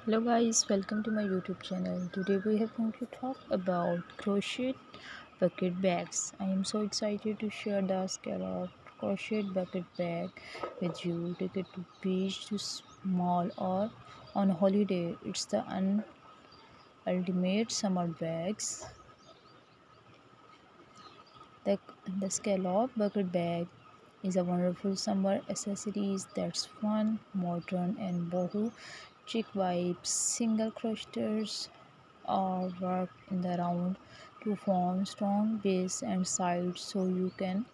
Hello guys, welcome to my YouTube channel. Today we are going to talk about crochet bucket bags. I am so excited to share the scallop crochet bucket bag with you. Take it to beach, to small or on holiday. It's the ultimate summer bags. The, the scallop bucket bag is a wonderful summer accessories that's fun, modern and boho chic vibes. Single crocheters or work in the round to form strong base and sides so you can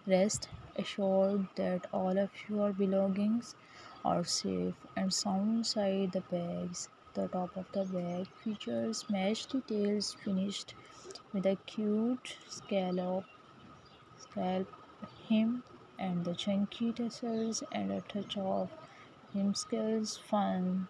rest assured that all of your belongings are safe and sound inside the bags. The top of the bag features mesh details finished with a cute scalp hem and the chunky tassels and a touch of hemscales fun.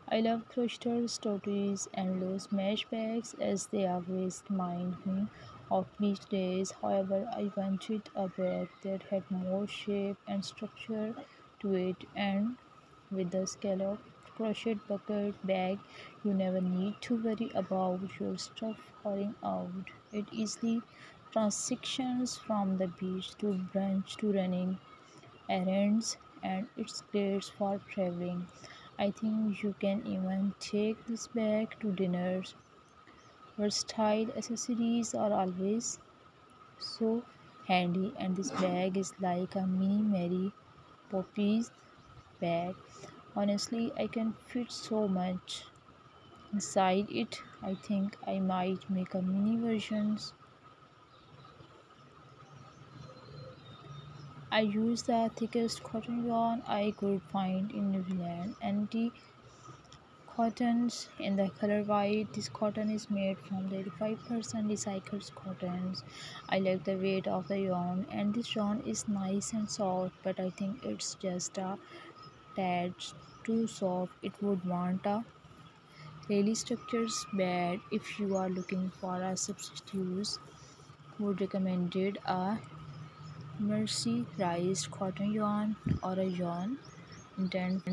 I love crochet stories and loose mesh bags as they always remind me of beach days. However, I wanted a bag that had more shape and structure to it, and with the scallop crochet bucket bag, you never need to worry about your stuff falling out. It easily transitions from the beach to brunch to running errands, and it's great for traveling. I think you can even take this bag to dinners. Versatile accessories are always so handy, and this bag is like a mini Mary Poppins bag. Honestly, I can fit so much inside it. I think I might make a mini versions. I use the thickest cotton yarn I could find in New Zealand, anti cottons in the color white. This cotton is made from 85% recycled cottons. I like the weight of the yarn, and this yarn is nice and soft, but I think it's just a tad too soft. It would want a really structured bed. If you are looking for a substitute, would recommended a mercerized cotton yarn or a yarn intended